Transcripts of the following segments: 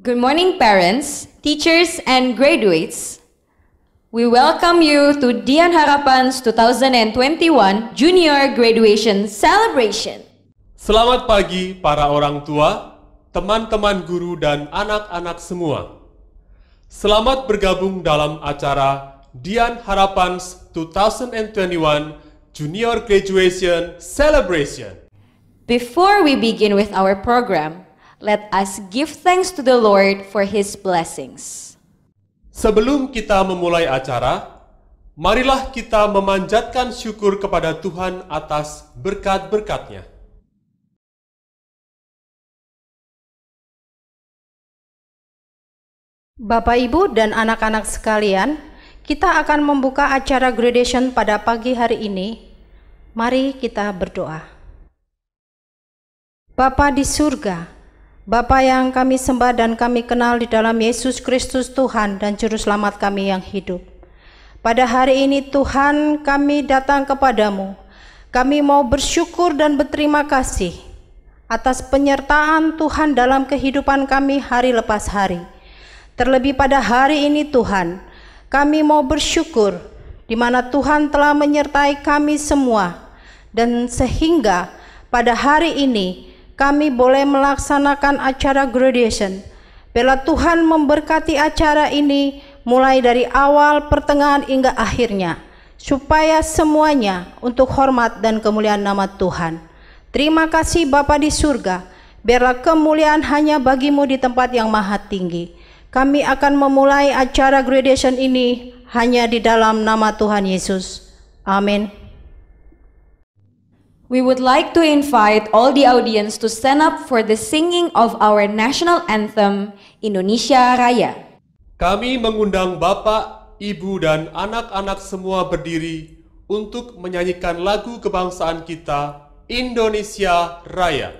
Good morning, parents, teachers, and graduates. We welcome you to Dian Harapan's 2021 Junior Graduation Celebration. Selamat pagi para orang tua, teman-teman guru, dan anak-anak semua. Selamat bergabung dalam acara Dian Harapan's 2021 Junior Graduation Celebration. Before we begin with our program, let us give thanks to the Lord for His blessings. Sebelum kita memulai acara, marilah kita memanjatkan syukur kepada Tuhan atas berkat-berkat-Nya. Bapak, Ibu, dan anak-anak sekalian, kita akan membuka acara graduation pada pagi hari ini. Mari kita berdoa. Bapa di surga, Bapa yang kami sembah dan kami kenal di dalam Yesus Kristus Tuhan dan Juru Selamat kami yang hidup. Pada hari ini Tuhan, kami datang kepadamu. Kami mau bersyukur dan berterima kasih atas penyertaan Tuhan dalam kehidupan kami hari lepas hari. Terlebih pada hari ini Tuhan, kami mau bersyukur di mana Tuhan telah menyertai kami semua, dan sehingga pada hari ini kami boleh melaksanakan acara graduation. Bila Tuhan memberkati acara ini mulai dari awal, pertengahan, hingga akhirnya, supaya semuanya untuk hormat dan kemuliaan nama Tuhan. Terima kasih Bapa di surga, biarlah kemuliaan hanya bagimu di tempat yang maha tinggi. Kami akan memulai acara graduation ini hanya di dalam nama Tuhan Yesus. Amin. We would like to invite all the audience to stand up for the singing of our national anthem, Indonesia Raya. Kami mengundang Bapak, Ibu, dan anak-anak semua berdiri untuk menyanyikan lagu kebangsaan kita, Indonesia Raya.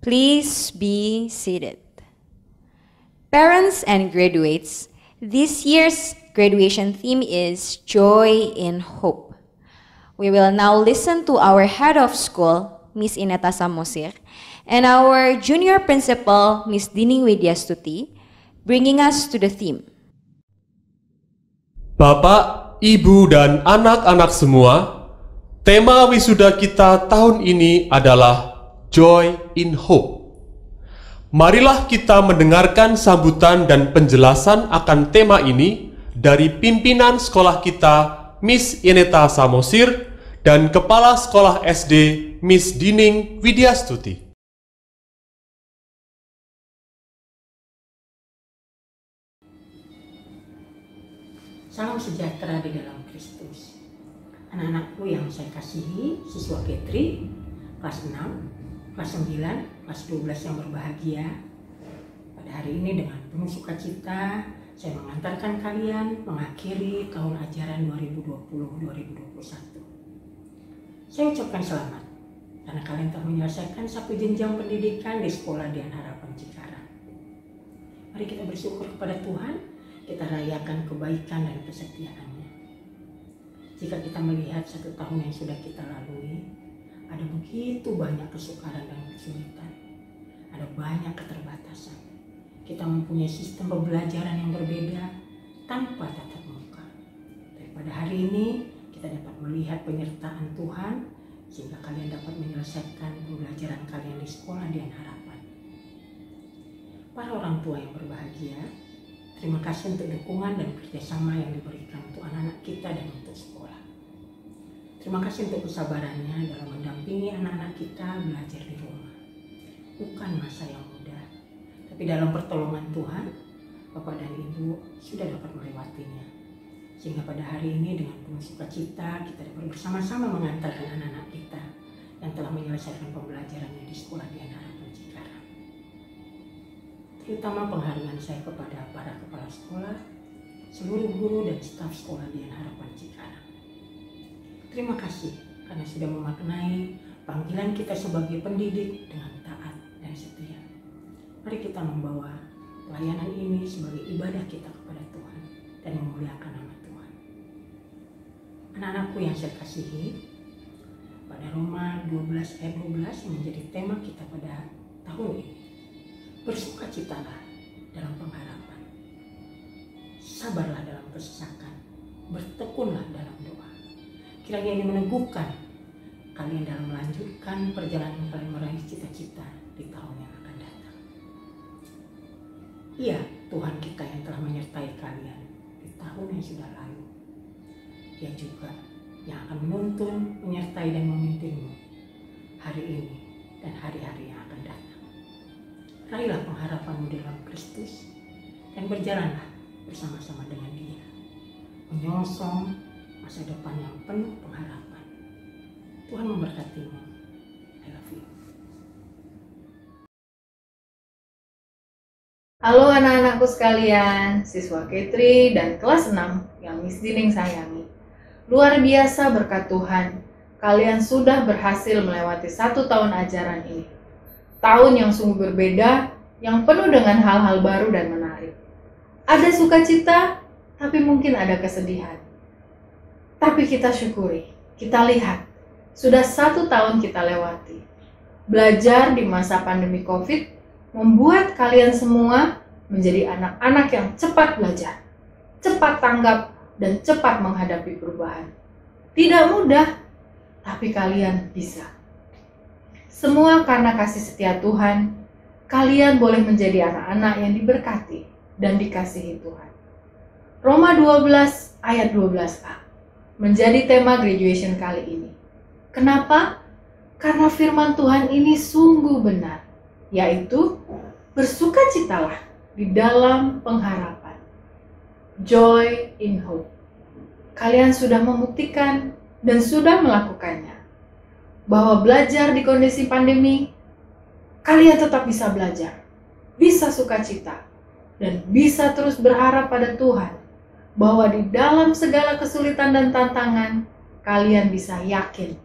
Please be seated. Parents and graduates, this year's graduation theme is Joy in Hope. We will now listen to our head of school, Miss Ineta Samosir, and our junior principal, Miss Dining Widyastuti, bringing us to the theme. Bapak, Ibu, dan anak-anak semua, tema wisuda kita tahun ini adalah Joy in Hope. Marilah kita mendengarkan sambutan dan penjelasan akan tema ini dari pimpinan sekolah kita, Miss Ineta Samosir, dan Kepala Sekolah SD, Miss Dining Widyastuti. Salam sejahtera di dalam Kristus. Anak-anakku yang saya kasihi, siswa Ketri, kelas 6, kelas 9, kelas 12 yang berbahagia. Pada hari ini dengan penuh sukacita, saya mengantarkan kalian mengakhiri tahun ajaran 2020-2021. Saya ucapkan selamat, karena kalian telah menyelesaikan satu jenjang pendidikan di Sekolah Dian Harapan Cikarang. Mari kita bersyukur kepada Tuhan, kita rayakan kebaikan dan kesetiaannya. Jika kita melihat satu tahun yang sudah kita lalui, ada begitu banyak kesukaran dan kesulitan, ada banyak keterbatasan. Kita mempunyai sistem pembelajaran yang berbeda tanpa tatap muka. Tapi pada hari ini kita dapat melihat penyertaan Tuhan sehingga kalian dapat menyelesaikan pembelajaran kalian di Sekolah Dian Harapan. Para orang tua yang berbahagia, terima kasih untuk dukungan dan kerjasama yang diberikan untuk anak-anak kita dan untuk sekolah. Terima kasih untuk kesabarannya dalam mendampingi anak-anak kita belajar di rumah. Bukan masa yang mudah, tapi dalam pertolongan Tuhan, Bapak dan Ibu sudah dapat melewatinya. Sehingga pada hari ini dengan penuh sukacita kita dapat bersama-sama mengantarkan anak-anak kita yang telah menyelesaikan pembelajarannya di Sekolah Dian Harapan Cikarang. Terutama penghargaan saya kepada para kepala sekolah, seluruh guru dan staf Sekolah Dian Harapan Cikarang. Terima kasih karena sudah memaknai panggilan kita sebagai pendidik dengan taat dan setia. Mari kita membawa pelayanan ini sebagai ibadah kita kepada Tuhan dan memuliakan nama Tuhan. Anak-anakku yang saya kasihi, pada Roma 12 ayat 12 yang menjadi tema kita pada tahun ini, bersukacitalah dalam pengharapan, sabarlah dalam kesesakan, bertekunlah dalam doa. Kiranya ini meneguhkan kalian dalam melanjutkan perjalanan kalian meraih cita-cita di tahun yang akan datang. Iya, Tuhan kita yang telah menyertai kalian di tahun yang sudah lalu. Dia juga yang akan menuntun, menyertai dan memimpinmu hari ini dan hari-hari yang akan datang. Raihlah pengharapanmu dalam Kristus dan berjalanlah bersama-sama dengan Dia, menyongsong masa depan yang penuh pengharapan. Tuhan memberkatimu. I love you. Halo anak-anakku sekalian, siswa Ketri dan kelas 6 yang Miss Dining sayangi. Luar biasa berkat Tuhan, kalian sudah berhasil melewati 1 tahun ajaran ini. Tahun yang sungguh berbeda, yang penuh dengan hal-hal baru dan menarik. Ada sukacita, tapi mungkin ada kesedihan. Tapi kita syukuri, kita lihat, sudah 1 tahun kita lewati. Belajar di masa pandemi COVID membuat kalian semua menjadi anak-anak yang cepat belajar, cepat tanggap, dan cepat menghadapi perubahan. Tidak mudah, tapi kalian bisa. Semua karena kasih setia Tuhan, kalian boleh menjadi anak-anak yang diberkati dan dikasihi Tuhan. Roma 12 ayat 12a. Menjadi tema graduation kali ini. Kenapa? Karena firman Tuhan ini sungguh benar, yaitu bersukacitalah di dalam pengharapan. Joy in hope. Kalian sudah membuktikan dan sudah melakukannya. Bahwa belajar di kondisi pandemi, kalian tetap bisa belajar, bisa sukacita, dan bisa terus berharap pada Tuhan. Bahwa di dalam segala kesulitan dan tantangan, kalian bisa yakin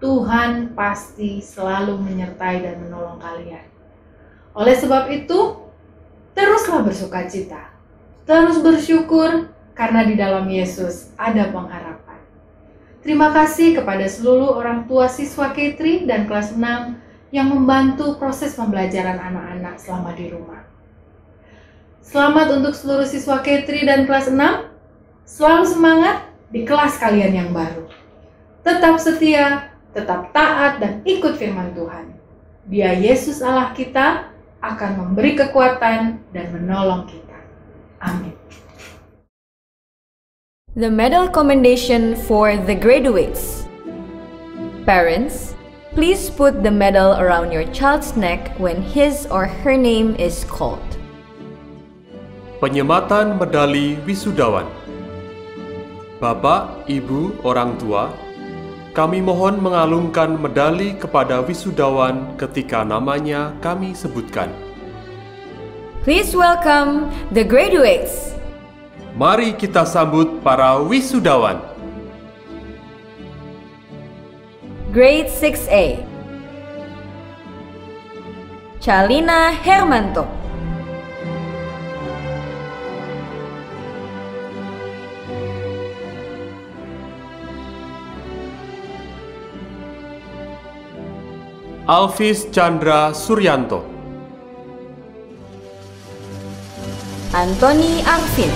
Tuhan pasti selalu menyertai dan menolong kalian. Oleh sebab itu, teruslah bersukacita, terus bersyukur karena di dalam Yesus ada pengharapan. Terima kasih kepada seluruh orang tua siswa Ketri dan kelas 6 yang membantu proses pembelajaran anak-anak selama di rumah. Selamat untuk seluruh siswa Ketri dan kelas 6. Selalu semangat di kelas kalian yang baru. Tetap setia, tetap taat dan ikut firman Tuhan. Dia Yesus Allah kita akan memberi kekuatan dan menolong kita. Amin. The medal commendation for the graduates. Parents, please put the medal around your child's neck when his or her name is called. Penyematan medali wisudawan. Bapak, Ibu, orang tua, kami mohon mengalungkan medali kepada wisudawan ketika namanya kami sebutkan. Please welcome the graduates. Mari kita sambut para wisudawan. Grade 6A. Chalina Hermanto. Alvis Chandra Suryanto. Anthony Arvin.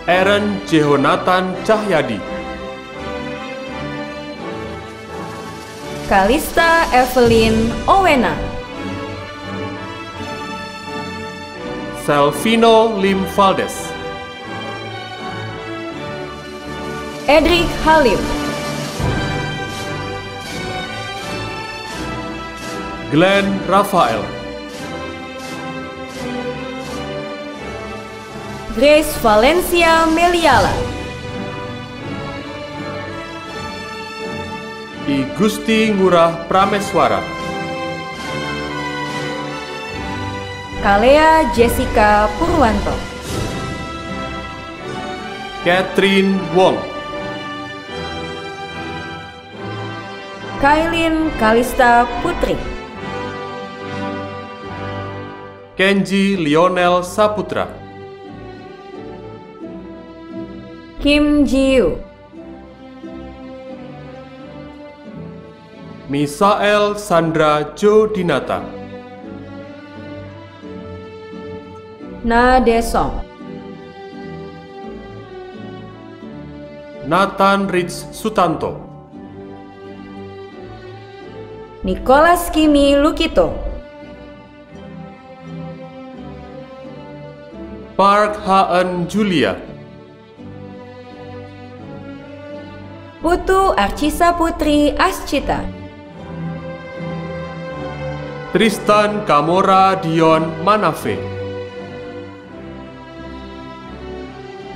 Aaron Jehonatan Cahyadi. Kalista Evelyn Owena. Selvino Lim Valdes. Edric Halim. Glenn Rafael. Grace Valencia Meliala. I Gusti Ngurah Prameswara. Kalea Jessica Purwanto. Catherine Wong. Kailin Kalista Putri. Kenji Lionel Saputra. Kim Jiu. Misael Sandra Jo Dinata. Na Desong. Nathan Rich Sutanto. Nicholas Kimi Lukito. Park Haan Julia. Putu Archisa Putri Ascita. Tristan Kamora Dion Manafe.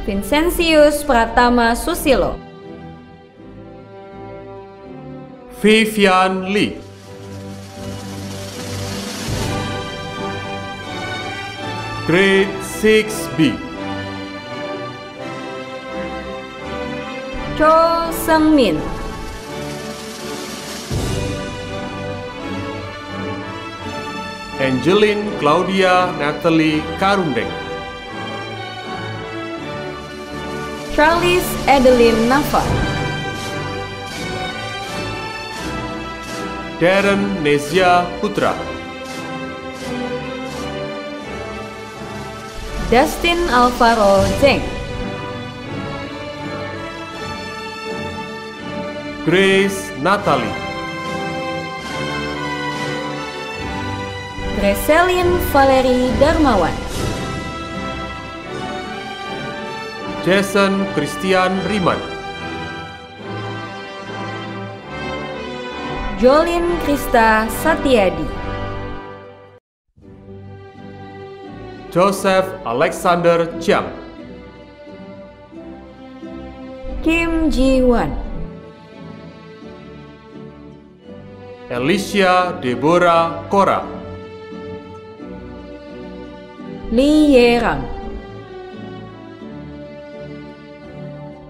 Vincentius Pratama Susilo. Vivian Lee. Grade 6B. Cho Seung Min. Angeline Claudia Natalie Karundeng. Charlize Adeline Nafa. Darren Nezia Putra. Dustin Alvaro Zeng. Grace Natalie. Greselin Valeri Darmawan. Jason Christian Riman. Jolin Krista Satyadi. Joseph Alexander Chiang. Kim Ji-wan. Alicia Deborah Kora. Lee Yerang.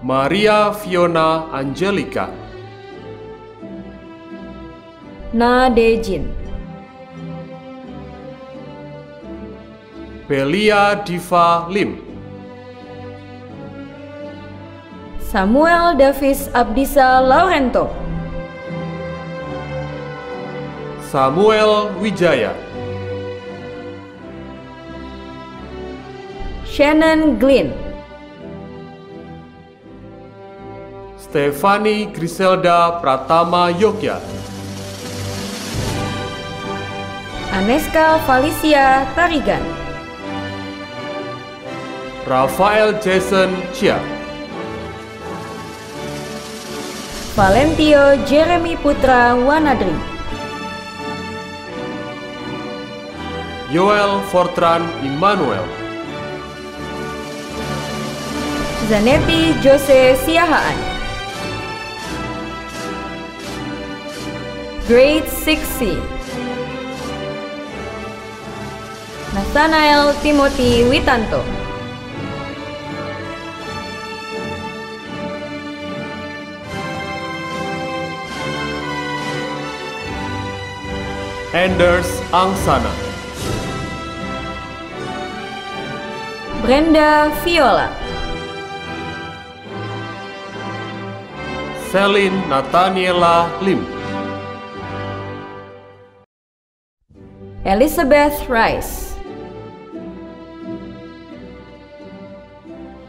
Maria Fiona Angelica. Na Dejin. Belia Diva Lim. Samuel Davis Abdisa Laurento. Samuel Wijaya. Shannon Glynn. Stefani Griselda Pratama Yogya. Aneska Felicia Tarigan. Rafael Jason Chia. Valentio Jeremy Putra Wanadri. Yoel Fortran Immanuel. Zanetti Jose Siahaan. Grade 6C. Nathanael Timothy Witanto. Anders Angsana. Brenda Viola. Celine Nathaniela Lim. Elizabeth Rice.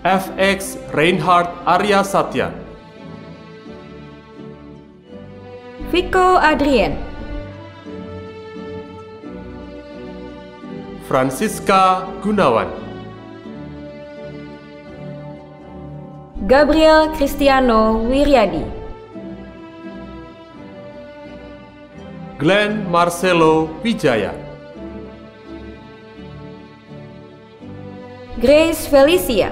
FX Reinhard Arya Satya. Vico Adrien. Francisca Gunawan. Gabriel Cristiano Wiryadi. Glenn Marcelo Wijaya. Grace Felicia.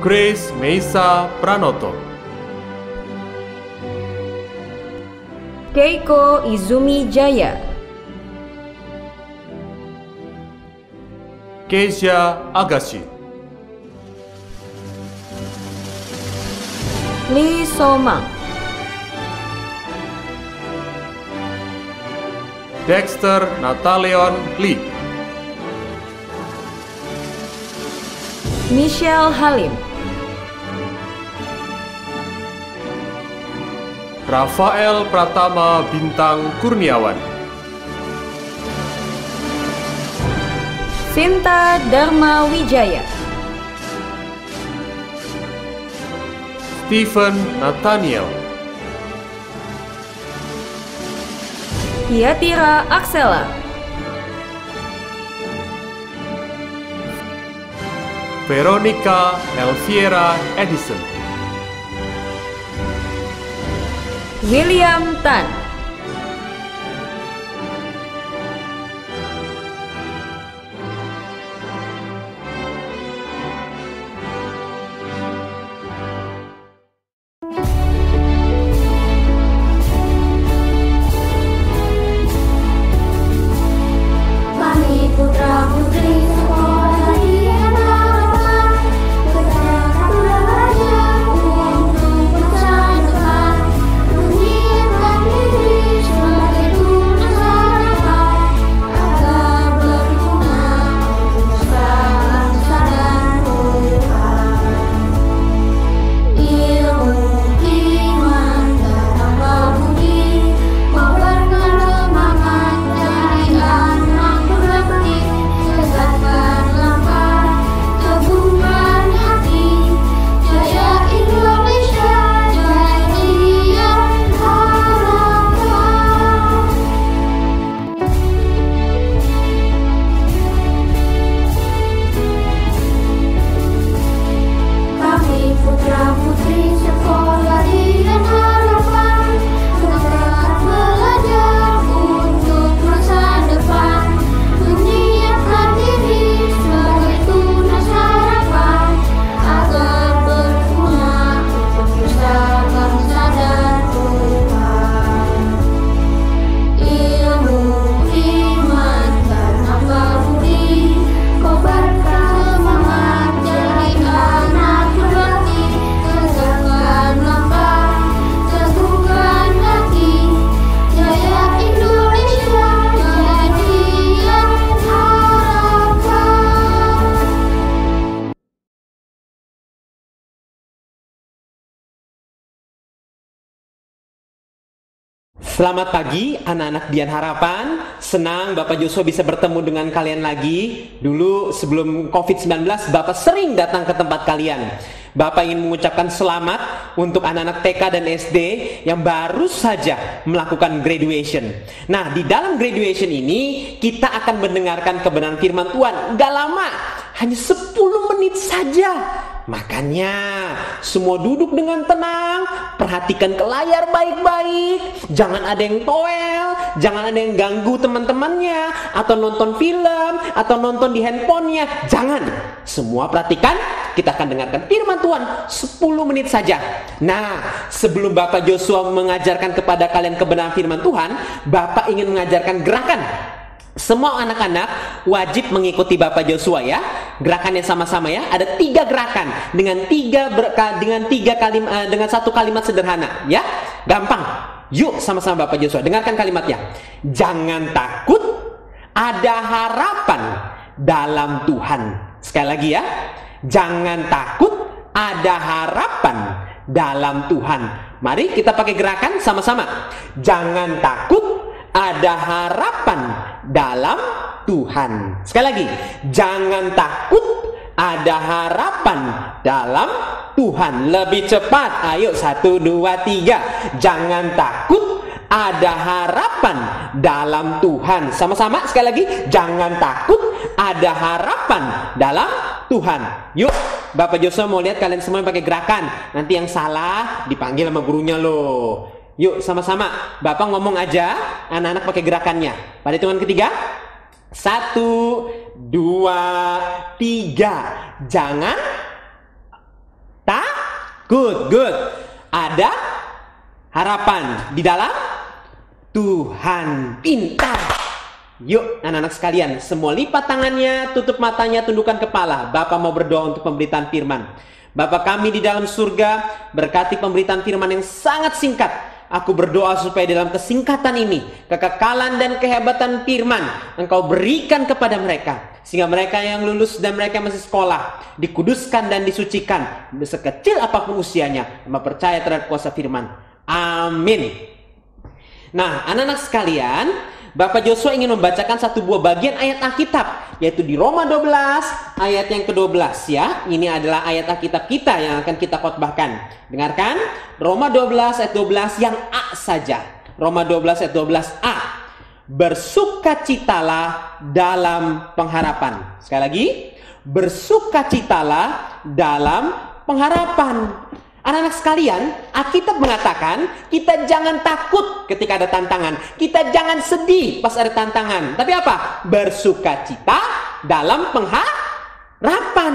Grace Meisa Pranoto. Keiko Izumi Jaya. Keisha Agashi. Lee Somang. Dexter Nataleon Lee. Michelle Halim. Rafael Pratama Bintang Kurniawan. Sinta Dharma Wijaya. Stephen Nathaniel. Hiatira Aksela. Veronica Elviera Edison. William Tan. Kami putra putri sekolah di harapan, bergerak belajar untuk masa depan, menyiapkan diri sebagai tunas harapan, agar berguna untuk bangsa dan Tuhan. Ilmu, iman, dan amal budi, memberikan semangat dari anak berbakti, tegakkan langkah, teguhkan hati, jaya Indonesia, jaya harapan. Kami putra putri sekolah dengan harapan, bergerak belajar untuk masa depan, menyiapkan diri sebagai tunas harapan, agar berguna untuk nusa bangsa dan Tuhan. Ilmu, iman, dan amal budi, kobarkan semangat dari anak berbakti, tegakkan langkah, teguhkan hati, jaya Indonesia, jadikan harapan. Selamat pagi anak-anak Dian Harapan. Senang Bapak Joshua bisa bertemu dengan kalian lagi. Dulu sebelum COVID-19 Bapak sering datang ke tempat kalian. Bapak ingin mengucapkan selamat untuk anak-anak TK dan SD yang baru saja melakukan graduation. Nah, di dalam graduation ini kita akan mendengarkan kebenaran firman Tuhan. Gak lama, hanya 10 menit saja. Makanya semua duduk dengan tenang, perhatikan ke layar baik-baik. Jangan ada yang toel, jangan ada yang ganggu teman-temannya, atau nonton film, atau nonton di handphonenya. Jangan. Semua perhatikan, kita akan dengarkan firman Tuhan 10 menit saja. Nah, sebelum Bapak Joshua mengajarkan kepada kalian kebenaran firman Tuhan, Bapak ingin mengajarkan gerakan. Semua anak-anak wajib mengikuti Bapak Joshua ya. Gerakannya sama-sama ya. Ada 3 gerakan dengan dengan satu kalimat sederhana ya. Gampang. Yuk sama-sama Bapak Joshua dengarkan kalimatnya. Jangan takut, ada harapan dalam Tuhan. Sekali lagi ya. Jangan takut, ada harapan dalam Tuhan. Mari kita pakai gerakan sama-sama. Jangan takut, ada harapan dalam Tuhan. Sekali lagi, jangan takut, ada harapan dalam Tuhan. Lebih cepat, ayo 1, 2, 3. Jangan takut, ada harapan dalam Tuhan. Sama-sama sekali lagi, jangan takut, ada harapan dalam Tuhan. Yuk, Bapak Joshua mau lihat kalian semua pakai gerakan. Nanti yang salah dipanggil sama gurunya loh. Yuk sama-sama, Bapak ngomong aja, anak-anak pakai gerakannya. Pada hitungan ketiga, 1, 2, 3. Jangan takut. Good. Ada harapan di dalam Tuhan. Pintar. Yuk anak-anak sekalian, semua lipat tangannya, tutup matanya, tundukkan kepala. Bapak mau berdoa untuk pemberitaan firman. Bapa kami di dalam surga, berkati pemberitaan firman yang sangat singkat. Aku berdoa supaya dalam kesingkatan ini, kekekalan dan kehebatan firman Engkau berikan kepada mereka. Sehingga mereka yang lulus dan mereka yang masih sekolah, dikuduskan dan disucikan. Sekecil apapun usianya, percaya terhadap kuasa firman. Amin. Nah, anak-anak sekalian, Bapak Joshua ingin membacakan satu buah bagian ayat Alkitab, yaitu di Roma 12 ayat yang ke-12 ya. Ini adalah ayat Alkitab kita yang akan kita khotbahkan. Dengarkan, Roma 12 ayat 12 yang A saja. Roma 12 ayat 12a. Bersukacitalah dalam pengharapan. Sekali lagi, bersukacitalah dalam pengharapan. Anak-anak sekalian, Alkitab mengatakan kita jangan takut ketika ada tantangan. Kita jangan sedih pas ada tantangan. Tapi apa? Bersukacita dalam pengharapan.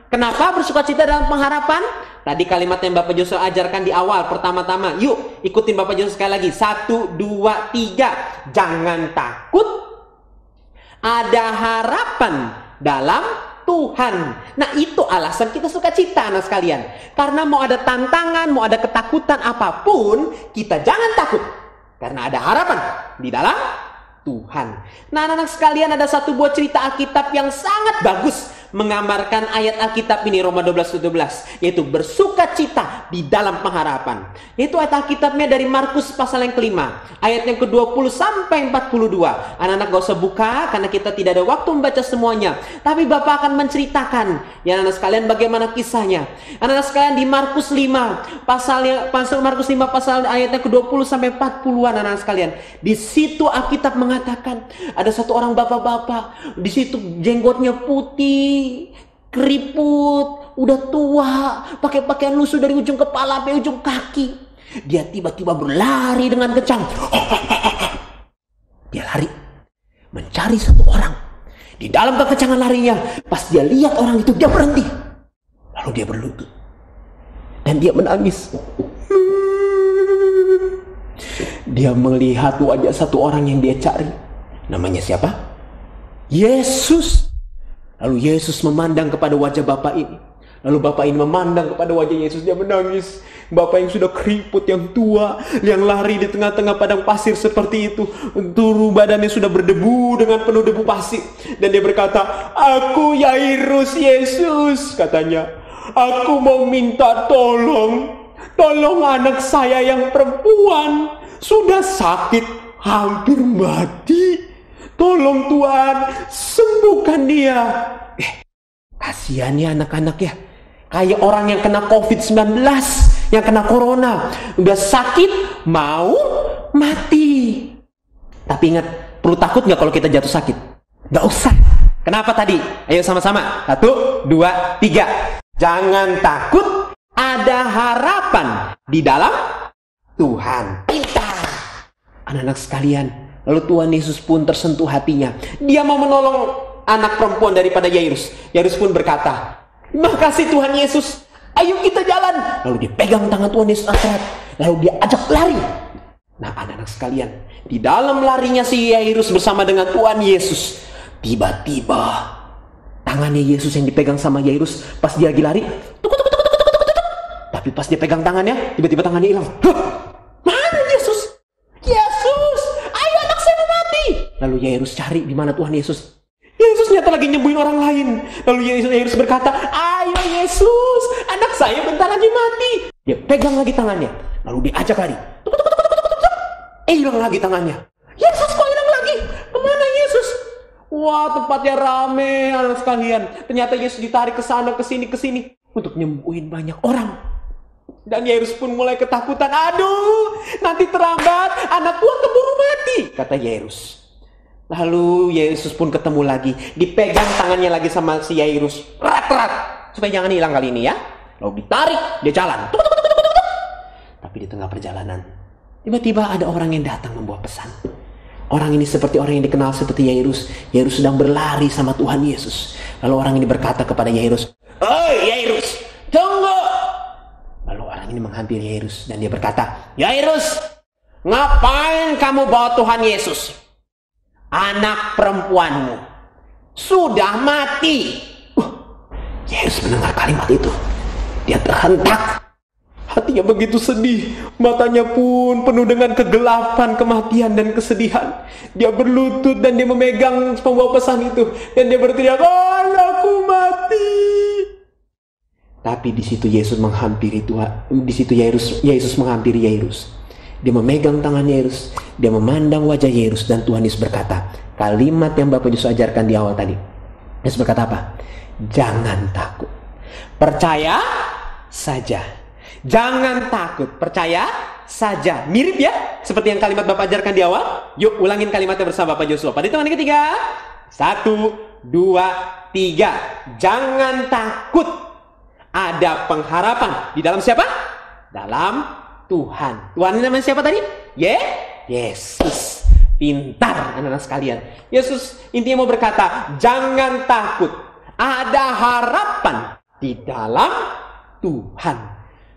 Kenapa bersukacita dalam pengharapan? Tadi kalimat yang Bapak Joshua ajarkan di awal. Pertama-tama, yuk ikutin Bapak Joshua sekali lagi. 1, 2, 3. Jangan takut. Ada harapan dalam Tuhan. Nah itu alasan kita sukacita anak sekalian. Karena mau ada tantangan, mau ada ketakutan apapun, kita jangan takut. Karena ada harapan di dalam Tuhan. Nah anak-anak sekalian, ada satu buah cerita Alkitab yang sangat bagus menggambarkan ayat Alkitab ini, Roma 12:12, yaitu bersukacita di dalam pengharapan. Yaitu ayat Alkitabnya dari Markus pasal yang kelima, ayat yang ke-20 sampai 42. Anak-anak gak usah buka karena kita tidak ada waktu membaca semuanya. Tapi Bapak akan menceritakan ya anak-anak sekalian bagaimana kisahnya. Anak-anak sekalian di Markus 5 pasal Markus 5 pasal ayat yang ke-20 sampai 40-an anak-anak sekalian. Di situ Alkitab mengatakan ada satu orang bapak-bapak, di situ jenggotnya putih, keriput, udah tua, pakai pakaian lusuh dari ujung kepala sampai ujung kaki. Dia tiba-tiba berlari dengan kencang. Dia lari mencari satu orang. Di dalam kekencangan larinya, pas dia lihat orang itu, dia berhenti. Lalu dia berlutut dan dia menangis. Dia melihat wajah satu orang yang dia cari. Namanya siapa? Yesus. Lalu Yesus memandang kepada wajah bapak ini. Lalu bapak ini memandang kepada wajah Yesus. Dia menangis. Bapak yang sudah keriput, yang tua, yang lari di tengah-tengah padang pasir seperti itu. Tubuh badannya sudah berdebu dengan penuh debu pasir. Dan dia berkata, "Aku Yairus Yesus," katanya. "Aku mau minta tolong. Tolong anak saya yang perempuan. Sudah sakit, hampir mati. Tolong Tuhan, sembuhkan dia." Kasihan ya anak-anak ya. Kayak orang yang kena COVID-19, yang kena corona. Udah sakit, mau mati. Tapi ingat, perlu takut gak kalau kita jatuh sakit? Gak usah. Kenapa tadi? Ayo sama-sama. 1, 2, 3. Jangan takut, ada harapan di dalam Tuhan. Pintar. Anak-anak sekalian, lalu Tuhan Yesus pun tersentuh hatinya. Dia mau menolong anak perempuan daripada Yairus. Yairus pun berkata, "Makasih Tuhan Yesus, ayo kita jalan." Lalu dia pegang tangan Tuhan Yesus erat, lalu dia ajak lari. Nah, anak-anak sekalian, di dalam larinya si Yairus bersama dengan Tuhan Yesus, tiba-tiba tangannya Yesus yang dipegang sama Yairus pas dia lagi lari, tapi pas dia pegang tangannya, tiba-tiba tangannya hilang. Mana Yesus? Yesus, ayo anak saya mau mati. Lalu Yairus cari di mana Tuhan Yesus. Yesus nyata lagi nyembuhin orang lain. Lalu Yairus berkata, "Ayo Yesus, anak saya bentar lagi mati." Dia pegang lagi tangannya, lalu dia ajak lari. Hilang lagi tangannya. Yesus, kok hilang lagi? Kemana Yesus? Wah, tempatnya rame anak sekalian. Ternyata Yesus ditarik ke sana, ke sini untuk nyembuhin banyak orang. Dan Yairus pun mulai ketakutan. "Aduh, nanti terlambat, anak gua keburu mati," kata Yairus. Lalu Yesus pun ketemu lagi, dipegang tangannya lagi sama si Yairus, erat-erat, supaya jangan hilang kali ini ya. Lalu ditarik, dia jalan. Tapi di tengah perjalanan, tiba-tiba ada orang yang datang membawa pesan. Orang ini seperti orang yang dikenal seperti Yairus. Yairus sedang berlari sama Tuhan Yesus. Lalu orang ini berkata kepada Yairus, "Hei Yairus, tunggu!" Lalu orang ini menghampiri Yairus dan dia berkata, "Yairus, ngapain kamu bawa Tuhan Yesus? Anak perempuanmu sudah mati." Yairus mendengar kalimat itu. Dia terhentak. Hatinya begitu sedih. Matanya pun penuh dengan kegelapan, kematian, dan kesedihan. Dia berlutut dan dia memegang pembawa pesan itu. Dan dia berteriak, "Anakku mati." Tapi di situ Yesus menghampiri Tuhan. Di situ Yesus menghampiri Yairus. Dia memegang tangan Yairus. Dia memandang wajah Yairus dan Tuhan Yesus berkata, kalimat yang Bapak Yesus ajarkan di awal tadi. Yesus berkata apa? Jangan takut. Percaya saja. Jangan takut, percaya saja. Mirip ya, seperti yang kalimat Bapak ajarkan di awal. Yuk, ulangin kalimatnya bersama Bapak Joshua. Pada hitungan ketiga. 1, 2, 3. Jangan takut. Ada pengharapan. Di dalam siapa? Dalam Tuhan. Tuhan ini namanya siapa tadi? Yesus. Pintar anak-anak sekalian. Yesus intinya mau berkata, jangan takut. Ada harapan di dalam Tuhan.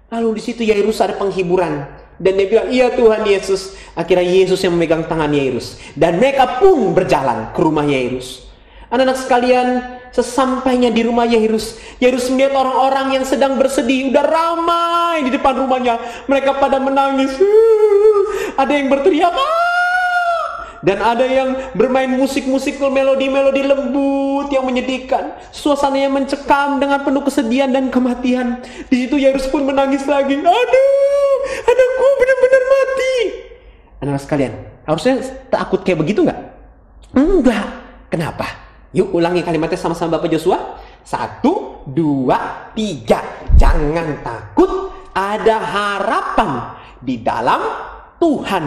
Lalu di situ Yairus ada penghiburan. Dan dia bilang, iya Tuhan Yesus. Akhirnya Yesus yang memegang tangan Yairus. Dan mereka pun berjalan ke rumah Yairus. Anak-anak sekalian, sesampainya di rumah Yairus, Yairus melihat orang-orang yang sedang bersedih. Udah ramai di depan rumahnya. Mereka pada menangis. Ada yang berteriak, dan ada yang bermain musik-musik melodi-melodi lembut yang menyedihkan. Suasananya mencekam dengan penuh kesedihan dan kematian. Di situ Yairus pun menangis lagi. Aduh, anakku benar-benar mati. Anak-anak sekalian, harusnya takut kayak begitu nggak? Enggak. Kenapa? Yuk ulangi kalimatnya sama-sama Bapak Joshua. 1, 2, 3. Jangan takut, ada harapan di dalam Tuhan.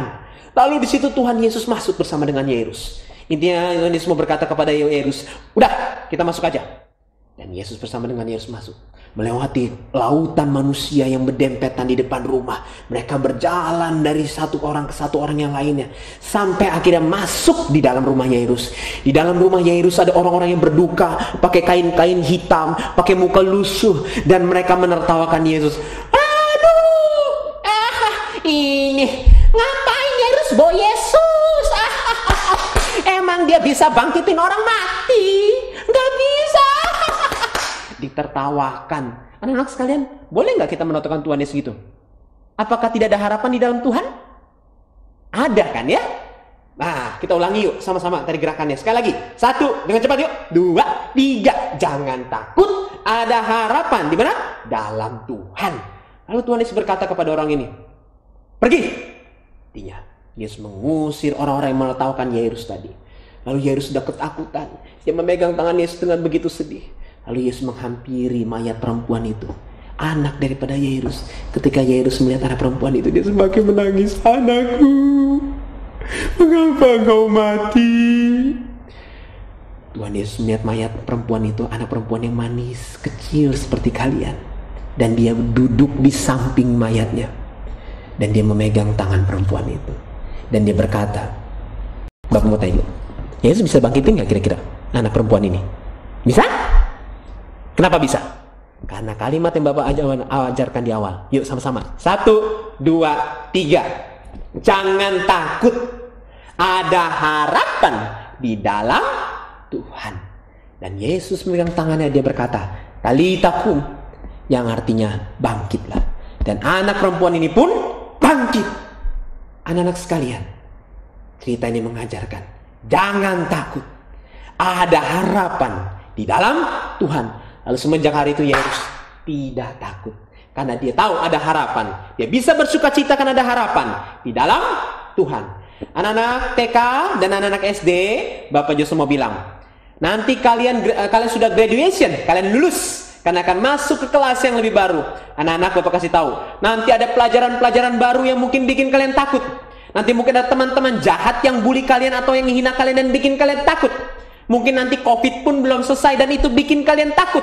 Lalu di situ Tuhan Yesus masuk bersama dengan Yairus. Intinya Tuhan Yesus mau berkata kepada Yairus, udah kita masuk aja. Dan Yesus bersama dengan Yairus masuk. Melewati lautan manusia yang berdempetan di depan rumah. Mereka berjalan dari satu orang ke satu orang yang lainnya. Sampai akhirnya masuk di dalam rumah Yairus. Di dalam rumah Yairus ada orang-orang yang berduka. Pakai kain-kain hitam. Pakai muka lusuh. Dan mereka menertawakan Yesus. Aduh, ini ngapain Yairus bawa Yesus? Emang dia bisa bangkitin orang mati? Gak bisa. Ditertawakan. Anak-anak sekalian, boleh gak kita menonton Tuhan Yesus gitu? Apakah tidak ada harapan di dalam Tuhan? Ada kan ya? Nah, kita ulangi yuk sama-sama tadi gerakannya. Sekali lagi. 1, dengan cepat yuk. 2, 3. Jangan takut, ada harapan di mana? Dalam Tuhan. Lalu Tuhan Yesus berkata kepada orang ini, pergi. Artinya, Yesus mengusir orang-orang yang menertawakan Yairus tadi. Lalu Yairus sudah ketakutan. Dia memegang tangan Yesus dengan begitu sedih. Lalu Yesus menghampiri mayat perempuan itu. Anak daripada Yairus. Ketika Yairus melihat anak perempuan itu, dia semakin menangis. Anakku, mengapa engkau mati? Tuhan Yesus melihat mayat perempuan itu, anak perempuan yang manis, kecil seperti kalian. Dan dia duduk di samping mayatnya. Dan dia memegang tangan perempuan itu. Dan dia berkata, Bapak mau tanya, Yesus bisa bangkitin nggak kira-kira anak perempuan ini? Bisa? Kenapa bisa? Karena kalimat yang Bapak ajarkan di awal. Yuk sama-sama. 1, 2, 3. Jangan takut. Ada harapan di dalam Tuhan. Dan Yesus memegang tangannya, dia berkata, Talita kum, yang artinya bangkitlah. Dan anak perempuan ini pun bangkit. Anak-anak sekalian, cerita ini mengajarkan, jangan takut. Ada harapan di dalam Tuhan. Lalu semenjak hari itu Yesus tidak takut. Karena dia tahu ada harapan. Dia bisa bersuka cita karena ada harapan di dalam Tuhan. Anak-anak TK dan anak-anak SD, Bapak Joso mau bilang, nanti kalian sudah graduation, kalian lulus, karena akan masuk ke kelas yang lebih baru. Anak-anak Bapak kasih tahu, nanti ada pelajaran-pelajaran baru yang mungkin bikin kalian takut. Nanti mungkin ada teman-teman jahat yang bully kalian atau yang menghina kalian dan bikin kalian takut. Mungkin nanti COVID pun belum selesai dan itu bikin kalian takut.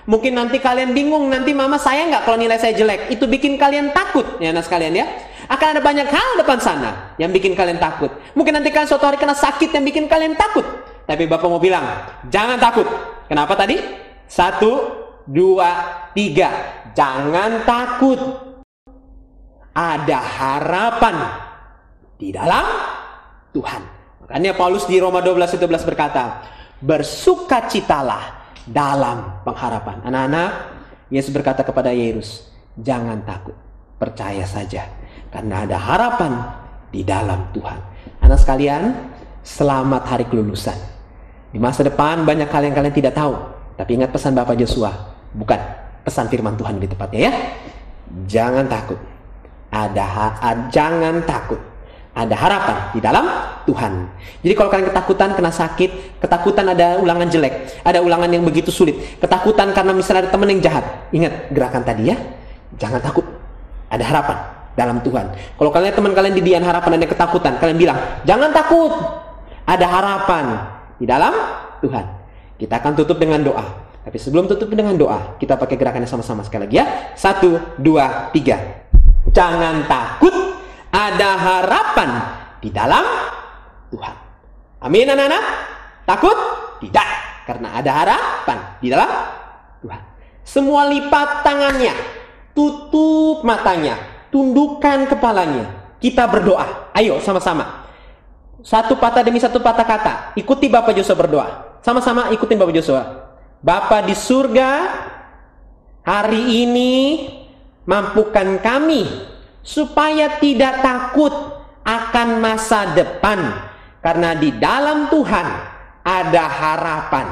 Mungkin nanti kalian bingung, nanti mama saya nggak kalau nilai saya jelek. Itu bikin kalian takut, ya anak sekalian ya. Akan ada banyak hal depan sana yang bikin kalian takut. Mungkin nanti kalian suatu hari kena sakit yang bikin kalian takut. Tapi Bapak mau bilang, jangan takut. Kenapa tadi? 1, 2, 3. Jangan takut. Ada harapan di dalam Tuhan. Makanya Paulus di Roma 12:11 berkata, bersukacitalah dalam pengharapan. Anak-anak, Yesus berkata kepada Yairus, jangan takut, percaya saja, karena ada harapan di dalam Tuhan. Anak sekalian, selamat hari kelulusan. Di masa depan banyak hal yang kalian tidak tahu, tapi ingat pesan Bapak Joshua, bukan pesan firman Tuhan di tempatnya ya. Jangan takut. Jangan takut. Ada harapan di dalam Tuhan. Jadi kalau kalian ketakutan kena sakit, ketakutan ada ulangan jelek, ada ulangan yang begitu sulit, ketakutan karena misalnya ada teman yang jahat, ingat gerakan tadi ya. Jangan takut. Ada harapan dalam Tuhan. Kalau kalian teman kalian di Dian Harapan ada ketakutan, kalian bilang, jangan takut. Ada harapan di dalam Tuhan. Kita akan tutup dengan doa. Tapi sebelum tutup dengan doa, kita pakai gerakannya sama-sama sekali lagi ya. 1, 2, 3. Jangan takut. Ada harapan di dalam Tuhan. Amin anak-anak? Takut? Tidak. Karena ada harapan di dalam Tuhan. Semua lipat tangannya. Tutup matanya. Tundukkan kepalanya. Kita berdoa. Ayo sama-sama. Satu patah demi satu patah kata. Ikuti Bapak Joshua berdoa. Sama-sama ikutin Bapak Joshua. Bapa di surga, hari ini mampukan kami supaya tidak takut akan masa depan, karena di dalam Tuhan ada harapan.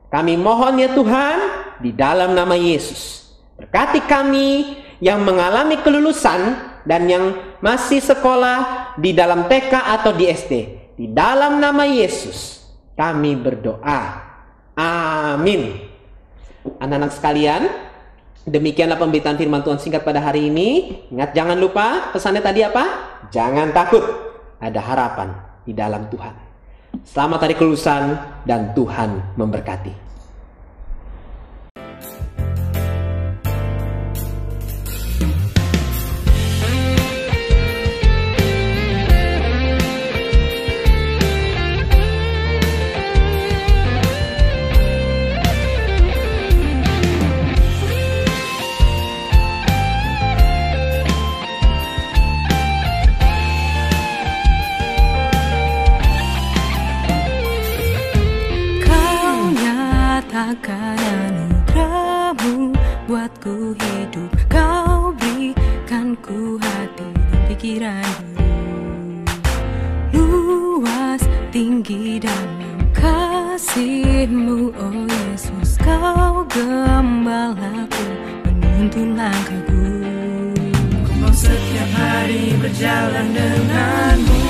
Kami mohon ya Tuhan, di dalam nama Yesus, berkati kami yang mengalami kelulusan dan yang masih sekolah di dalam TK atau di SD. Di dalam nama Yesus kami berdoa. Amin. Anak-anak sekalian, demikianlah pemberitaan firman Tuhan singkat pada hari ini. Ingat, jangan lupa pesannya tadi apa? Jangan takut. Ada harapan di dalam Tuhan. Selamat hari kelulusan dan Tuhan memberkati. Akan anugerah-Mu buatku hidup, Kau berikan ku hati dan pikiran biru luas, tinggi dalam kasih-Mu, oh Yesus, Kau gembalaku, menuntun langkahku. Ku mau setiap hari berjalan dengan-Mu,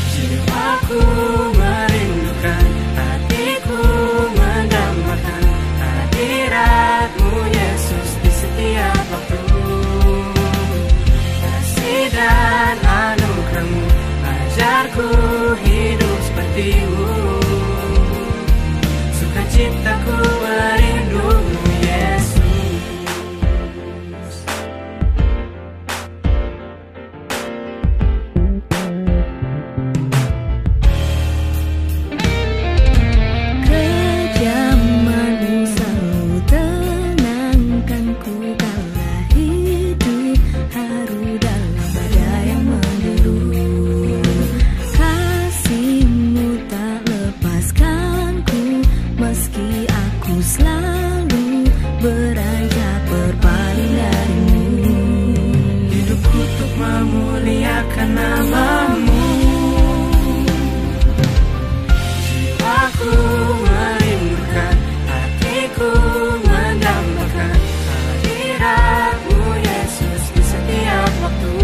jiwaku merindukan, hatiku mendambakan hadirat-Mu Yesus di setiap waktu. Kasih dan anugerah-Mu ajarku hidup seperti-Mu. sukacitaku merindumu Yesus. Kejamanmu selalu tenangkanku kala hidup haru dalam badai yang menderu. Kasih-Mu tak lepaskanku meski aku selalu beranjak berpaling dari-Mu. Hidupku untuk memuliakan nama-Mu. Jiwaku merindukan, hatiku mendambakan hadirat-Mu Yesus di setiap waktu.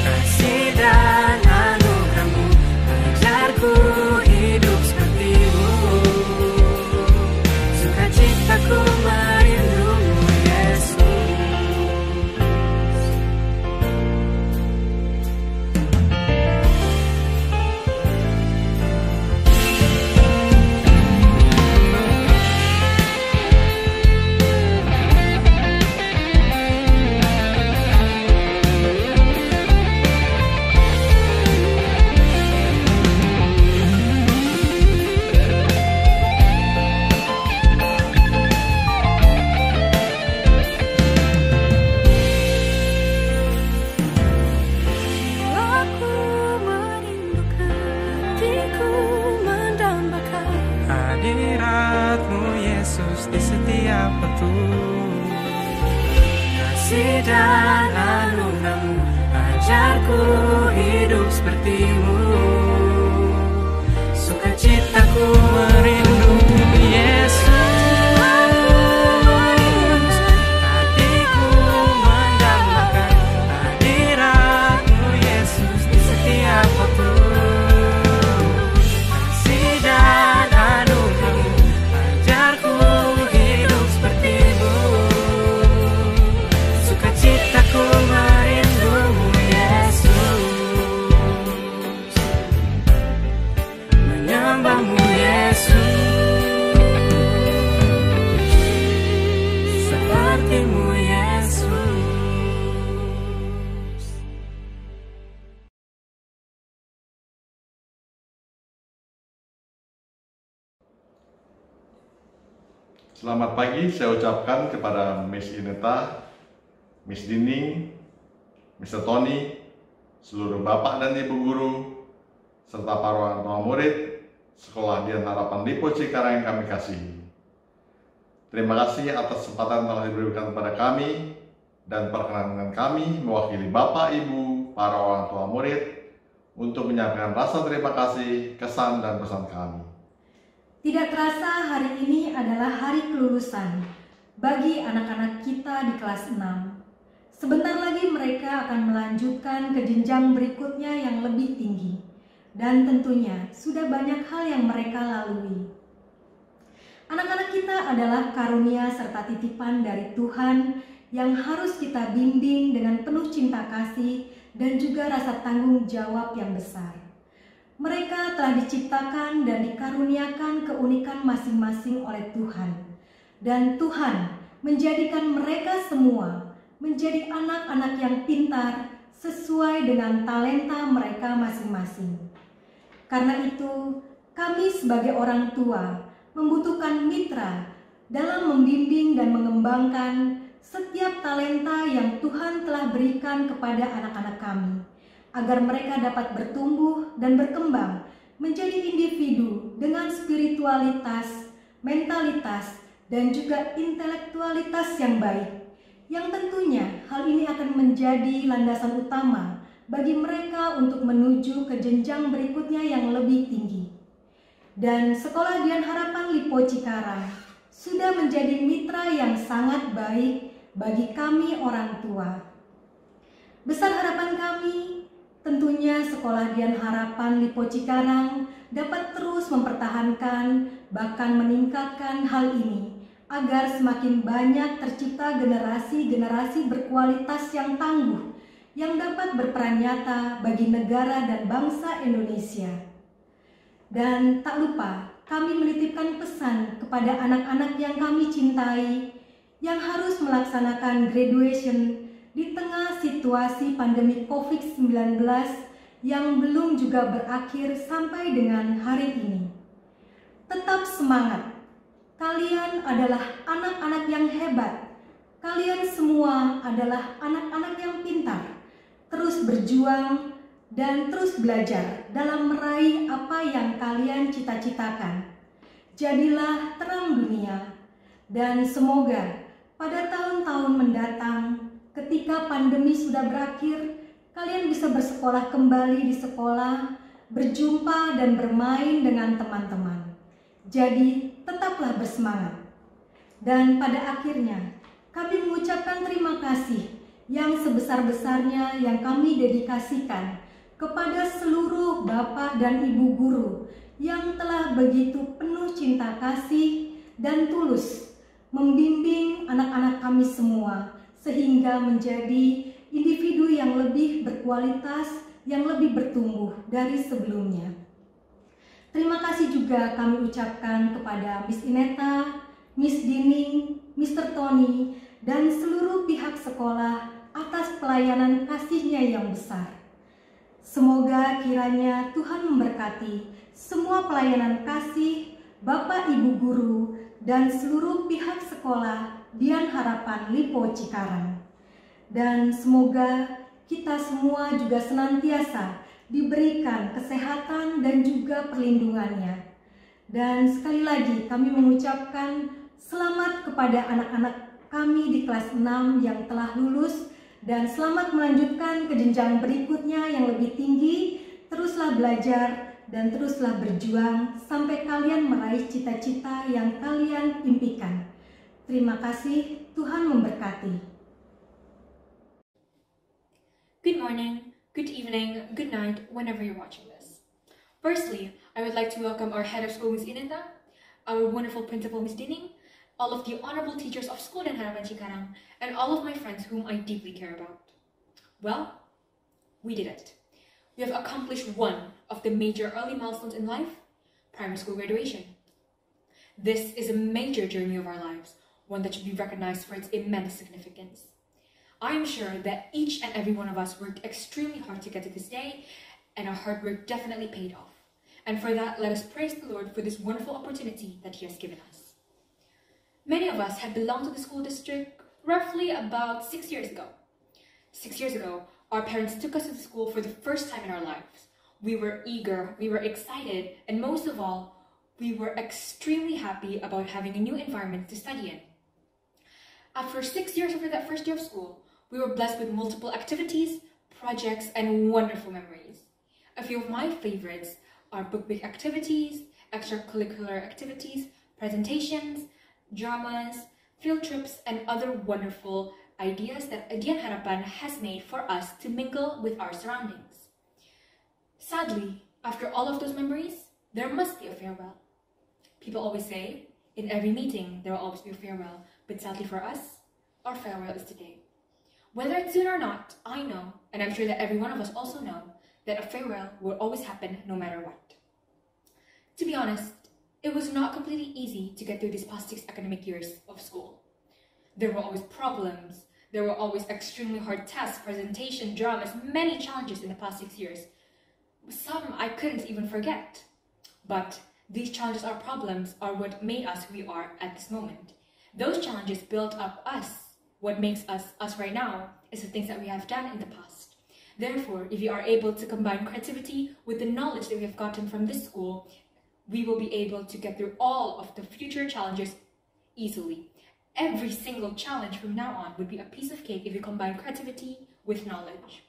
Kasih dan anugerah-Mu ajarku hidup seperti-Mu. Sukacitaku merindumu Yesus. Aku merindukan, hatiku mendambakan Hadirat-Mu Yesus di setiap waktu. Kasih dan anugerah-Mu ajarku hidup seperti-Mu. Sukacitaku merindumu Yesus. Hatiku mendambakan hadirat-Mu Yesus di setiap waktu. Kasih dan anugerah-Mu ajarku hidup seperti-Mu. Sukacitaku merindumu Yesus. Menyembah-Mu Yesus. Seperti-Mu Yesus. Selamat pagi saya ucapkan kepada Miss Ineta, Miss Dining, Mr. Tony, seluruh Bapak dan Ibu Guru, serta para orang tua murid Sekolah Dian Harapan Lipo Cikarang yang kami kasihi. Terima kasih atas kesempatan telah diberikan kepada kami dan perkenankan kami mewakili Bapak, Ibu, para orang tua murid untuk menyampaikan rasa terima kasih, kesan, dan pesan kami. Tidak terasa hari ini adalah hari kelulusan bagi anak-anak kita di kelas 6. Sebentar lagi mereka akan melanjutkan ke jenjang berikutnya yang lebih tinggi. Dan tentunya sudah banyak hal yang mereka lalui. Anak-anak kita adalah karunia serta titipan dari Tuhan yang harus kita bimbing dengan penuh cinta kasih dan juga rasa tanggung jawab yang besar. Mereka telah diciptakan dan dikaruniakan keunikan masing-masing oleh Tuhan. Dan Tuhan menjadikan mereka semua menjadi anak-anak yang pintar sesuai dengan talenta mereka masing-masing. Karena itu, kami sebagai orang tua membutuhkan mitra dalam membimbing dan mengembangkan setiap talenta yang Tuhan telah berikan kepada anak-anak kami, agar mereka dapat bertumbuh dan berkembang menjadi individu dengan spiritualitas, mentalitas, dan juga intelektualitas yang baik. Yang tentunya hal ini akan menjadi landasan utama bagi mereka untuk menuju ke jenjang berikutnya yang lebih tinggi. Dan Sekolah Dian Harapan Lipo Cikarang sudah menjadi mitra yang sangat baik bagi kami orang tua. Besar harapan kami, tentunya Sekolah Dian Harapan Lipo Cikarang dapat terus mempertahankan bahkan meningkatkan hal ini agar semakin banyak tercipta generasi-generasi berkualitas yang tangguh yang dapat berperan nyata bagi negara dan bangsa Indonesia. Dan tak lupa, kami menitipkan pesan kepada anak-anak yang kami cintai yang harus melaksanakan graduation di tengah situasi pandemi COVID-19 yang belum juga berakhir sampai dengan hari ini. Tetap semangat. Kalian adalah anak-anak yang hebat. Kalian semua adalah anak-anak yang pintar. Terus berjuang dan terus belajar dalam meraih apa yang kalian cita-citakan. Jadilah terang dunia. Dan semoga pada tahun-tahun mendatang, ketika pandemi sudah berakhir, kalian bisa bersekolah kembali di sekolah, berjumpa dan bermain dengan teman-teman. Jadi, tetaplah bersemangat. Dan pada akhirnya, kami mengucapkan terima kasih yang sebesar-besarnya yang kami dedikasikan kepada seluruh Bapak dan Ibu guru yang telah begitu penuh cinta kasih dan tulus membimbing anak-anak kami semua sehingga menjadi individu yang lebih berkualitas, yang lebih bertumbuh dari sebelumnya. Terima kasih juga kami ucapkan kepada Miss Ineta, Miss Dining, Mr. Tony, dan seluruh pihak sekolah atas pelayanan kasihnya yang besar. Semoga kiranya Tuhan memberkati semua pelayanan kasih Bapak Ibu guru dan seluruh pihak sekolah Dian Harapan Lipo Cikarang. Dan semoga kita semua juga senantiasa diberikan kesehatan dan juga perlindungannya. Dan sekali lagi kami mengucapkan selamat kepada anak-anak kami di kelas 6 yang telah lulus dan selamat melanjutkan ke jenjang berikutnya yang lebih tinggi. Teruslah belajar dan teruslah berjuang sampai kalian meraih cita-cita yang kalian impikan. Terima kasih, Tuhan memberkati. Good morning, good evening, good night, whenever you're watching this. Firstly, I would like to welcome our head of school, Ms. Ineta, our wonderful principal, Ms. Dining, all of the honorable teachers of School Dian Harapan Cikarang, and all of my friends whom I deeply care about. Well, we did it. We have accomplished one of the major early milestones in life, primary school graduation. This is a major journey of our lives, one that should be recognized for its immense significance. I am sure that each and every one of us worked extremely hard to get to this day, and our hard work definitely paid off. And for that, let us praise the Lord for this wonderful opportunity that He has given us. Many of us had belonged to the school district roughly about 6 years ago. 6 years ago, our parents took us to the school for the first time in our lives. We were eager, we were excited, and most of all, we were extremely happy about having a new environment to study in. After 6 years after that first year of school, we were blessed with multiple activities, projects, and wonderful memories. A few of my favorites are book week activities, extracurricular activities, presentations, dramas, field trips, and other wonderful ideas that Dian Harapan has made for us to mingle with our surroundings. Sadly, after all of those memories, there must be a farewell. People always say, in every meeting, there will always be a farewell, but sadly for us, our farewell is today. Whether it's soon or not, I know, and I'm sure that every one of us also know, that a farewell will always happen no matter what. To be honest, it was not completely easy to get through these past 6 academic years of school. There were always problems, there were always extremely hard tests, presentation, dramas, many challenges in the past 6 years. Some I couldn't even forget. But these challenges or problems are what made us who we are at this moment. Those challenges built up us. What makes us right now is the things that we have done in the past. Therefore, if we are able to combine creativity with the knowledge that we have gotten from this school, we will be able to get through all of the future challenges easily. Every single challenge from now on would be a piece of cake if you combine creativity with knowledge.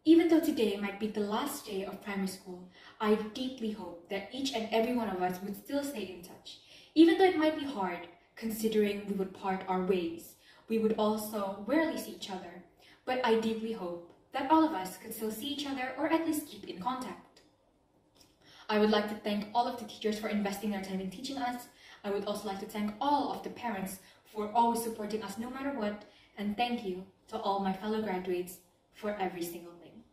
Even though today might be the last day of primary school, I deeply hope that each and every one of us would still stay in touch. Even though it might be hard, considering we would part our ways, we would also rarely see each other. But I deeply hope that all of us could still see each other or at least keep in contact. I would like to thank all of the teachers for investing their time in teaching us. I would also like to thank all of the parents for always supporting us no matter what. And thank you to all my fellow graduates for every single thing.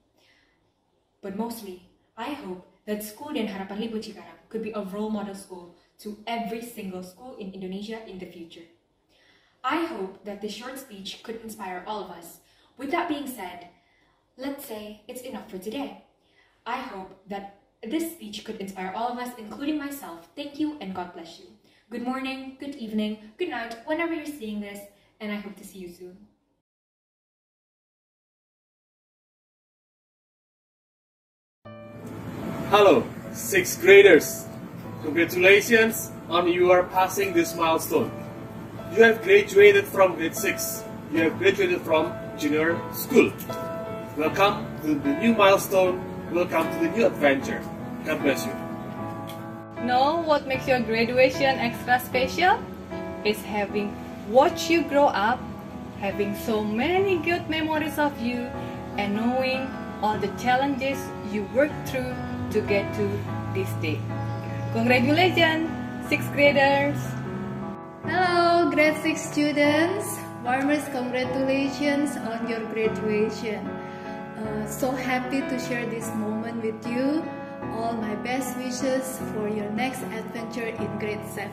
But mostly, I hope that School Dan Harapan Lipo Cikarang could be a role model school to every single school in Indonesia in the future. I hope that this short speech could inspire all of us. With that being said, let's say it's enough for today. I hope that this speech could inspire all of us, including myself. Thank you and God bless you. Good morning, good evening, good night, whenever you're seeing this, and I hope to see you soon. Hello, 6th graders. Congratulations on your passing this milestone. You have graduated from grade 6. You have graduated from junior school. Welcome to the new milestone. Welcome to the new adventure. God bless you. Know what makes your graduation extra special? Is having watched you grow up, having so many good memories of you, and knowing all the challenges you worked through to get to this day. Congratulations, 6th graders! Hello, grade 6 students. Warmest congratulations on your graduation. So happy to share this moment with you. All my best wishes for your next adventure in grade 7.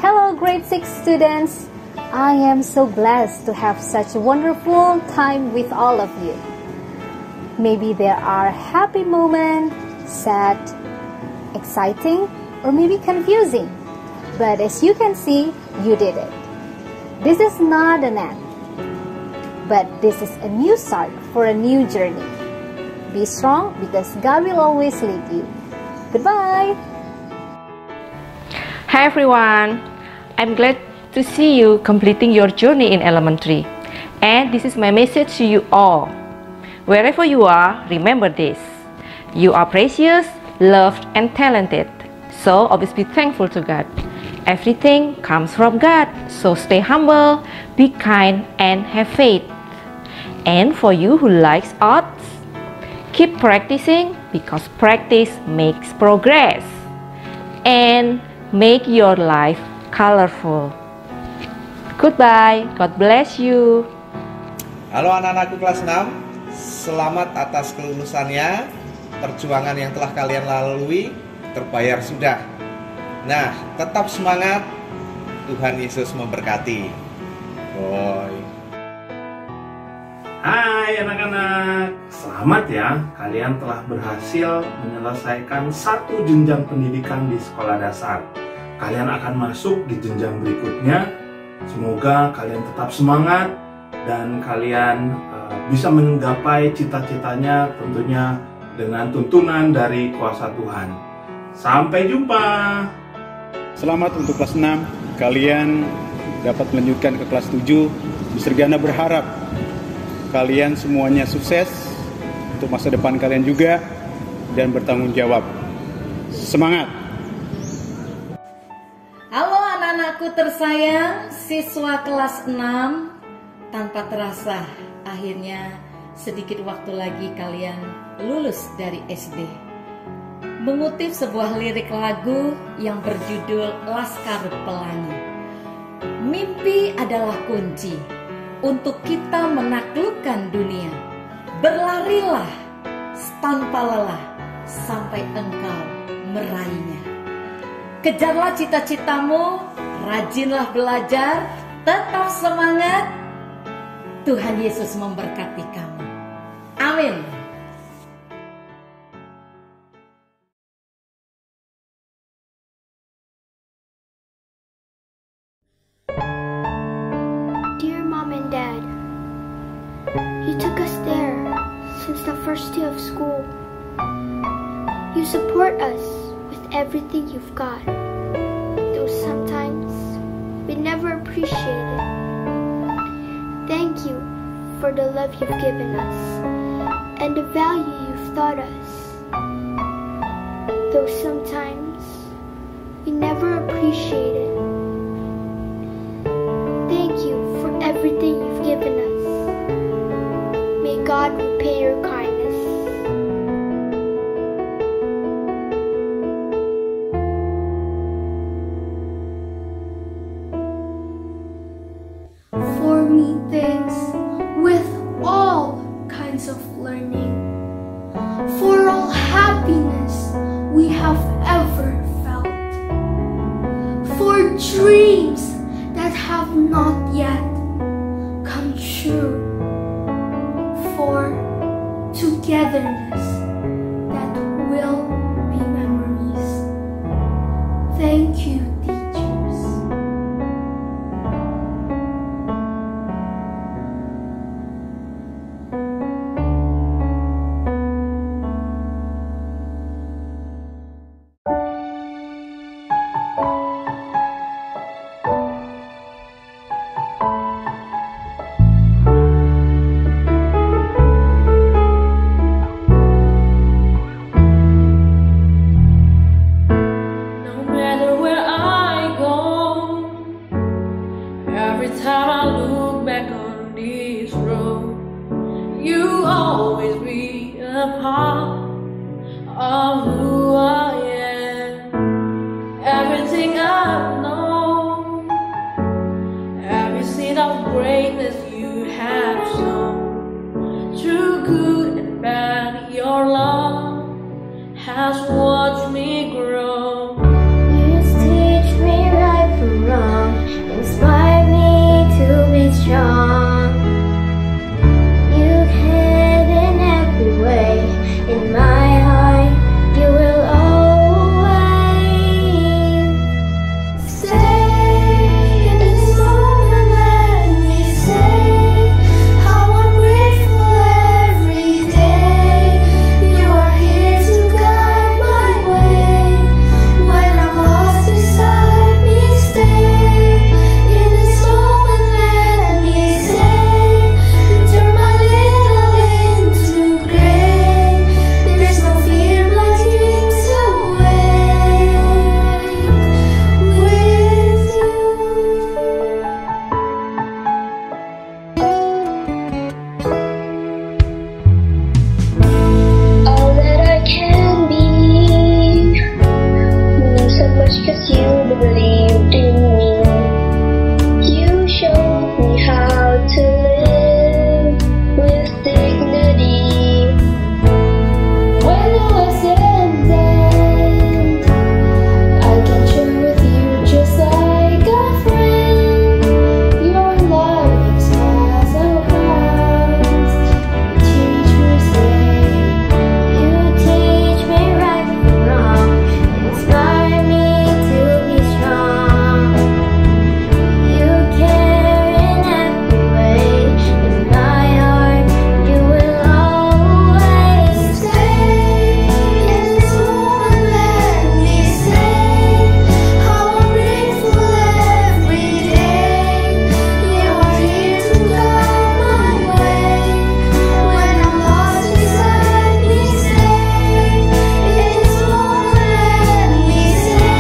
Hello, grade 6 students. I am so blessed to have such a wonderful time with all of you. Maybe there are happy moments, sad, exciting, or maybe confusing. But as you can see, you did it. This is not an end, but this is a new start for a new journey. Be strong because God will always lead you. Goodbye! Hi everyone! I'm glad to see you completing your journey in elementary. And this is my message to you all. Wherever you are, remember this. You are precious, loved, and talented. So always be thankful to God. Everything comes from God. So stay humble, be kind, and have faith. And for you who likes arts, keep practicing because practice makes progress. And make your life colorful. Goodbye. God bless you. Halo anak-anakku kelas 6. Selamat atas kelulusannya. Perjuangan yang telah kalian lalui terbayar sudah. Nah, tetap semangat. Tuhan Yesus memberkati. Boy. Hai anak-anak, selamat ya, kalian telah berhasil menyelesaikan satu jenjang pendidikan di sekolah dasar. Kalian akan masuk di jenjang berikutnya. Semoga kalian tetap semangat dan kalian bisa menggapai cita-citanya tentunya dengan tuntunan dari kuasa Tuhan. Sampai jumpa. Selamat untuk kelas 6. Kalian dapat melanjutkan ke kelas 7. Mistergana berharap kalian semuanya sukses untuk masa depan kalian juga dan bertanggung jawab. Semangat! Halo anak-anakku tersayang, siswa kelas 6. Tanpa terasa, akhirnya sedikit waktu lagi kalian lulus dari SD. Mengutip sebuah lirik lagu yang berjudul Laskar Pelangi. Mimpi adalah kunci untuk kita menaklukkan dunia. Berlarilah tanpa lelah sampai engkau meraihnya. Kejarlah cita-citamu, rajinlah belajar, tetap semangat. Tuhan Yesus memberkati kamu. Amin. Dear Mom and Dad, you took us there since the first day of school. You support us with everything you've got, though sometimes we never appreciate it. Thank you for the love you've given us and the value you've taught us, though sometimes we never appreciate it. Thank you for everything you've given us. May God repay your kindness. For me, thanks with all kinds of learning. has watched me grow. You teach me right from wrong, inspire me to be strong. You hid in every way, in my heart you will always stay. In this moment let me say how I'm grateful every day. You are here to guide my way. When I'm lost beside me, stay. In this moment let me say, turn my little into great. There's no fear, my dreams awake with you. All that I can be means so much 'cause you believed in me. You showed me how to live with dignity. When I was ended, I can share with you just like a friend. Your love expands our hearts. You teach me stay. You teach me right from wrong, inspire me to be strong. You care in every way, in my heart you will always stay. In this moment let me say how I'm grateful every day. You are here to guide my way. When I'm lost beside me, stay. In this moment let me say,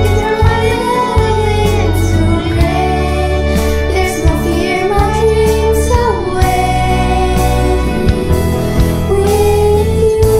turn my little into great. There's no fear, my dreams awake with you.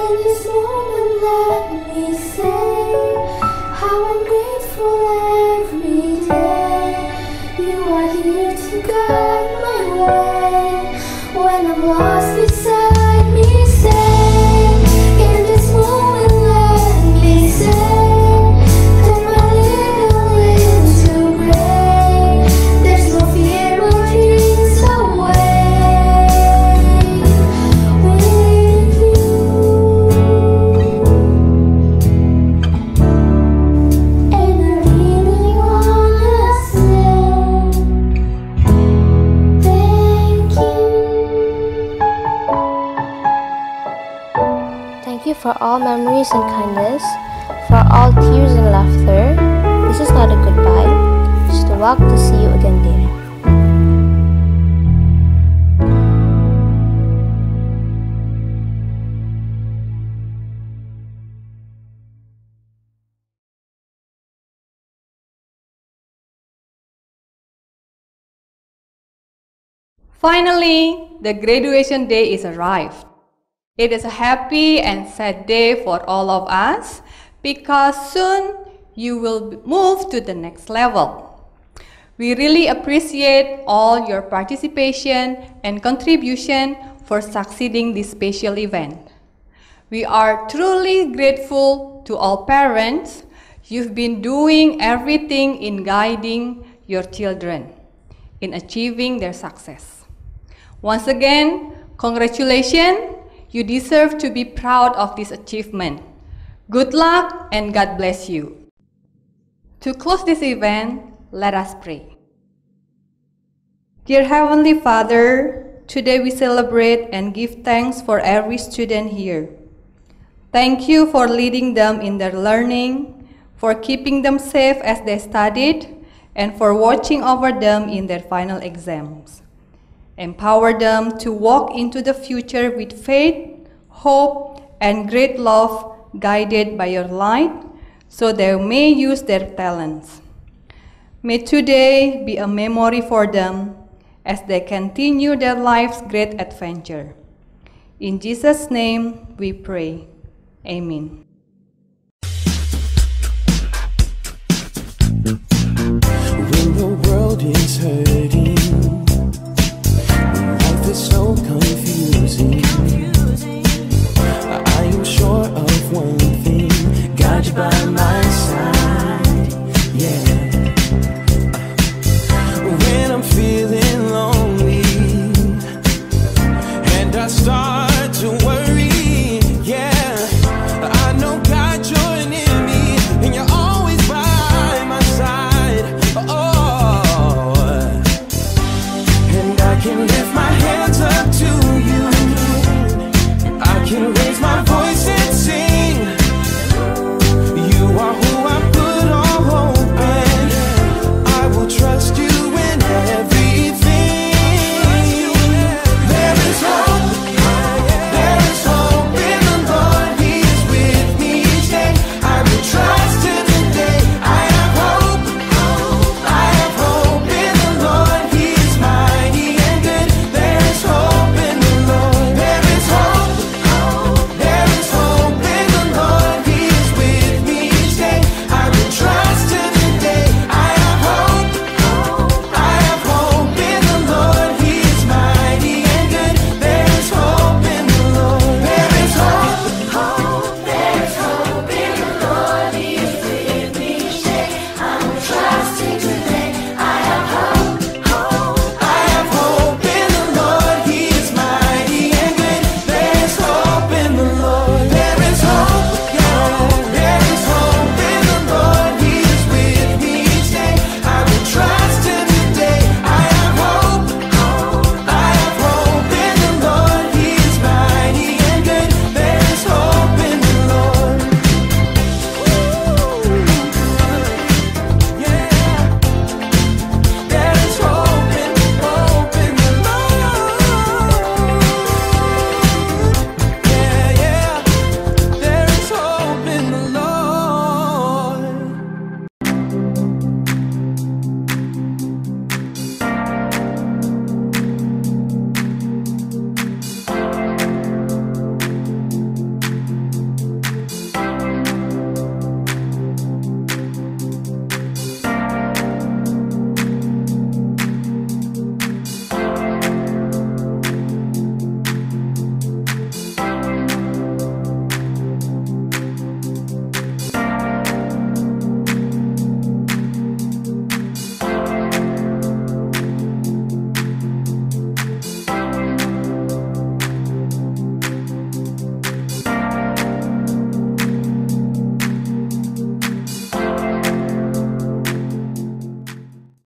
In this moment let me say how I'm grateful every day. You are here to guide my way. When I'm lost beside me, stay. In this moment let me say, turn my little into great. There's no fear, my dreams awake with you. And I really wanna say thank you. Thank you for all memories and kindness, for all tears and laughter. This is not a goodbye, just a walk to see you again later. Finally, the graduation day is arrived. It is a happy and sad day for all of us because soon you will move to the next level. We really appreciate all your participation and contribution for succeeding this special event. We are truly grateful to all parents. You've been doing everything in guiding your children in achieving their success. Once again, congratulations. You deserve to be proud of this achievement. Good luck and God bless you. To close this event, let us pray. Dear Heavenly Father, today we celebrate and give thanks for every student here. Thank you for leading them in their learning, for keeping them safe as they studied, and for watching over them in their final exams. Empower them to walk into the future with faith, hope, and great love, guided by your light, so they may use their talents. May today be a memory for them as they continue their life's great adventure. In Jesus' name we pray. Amen.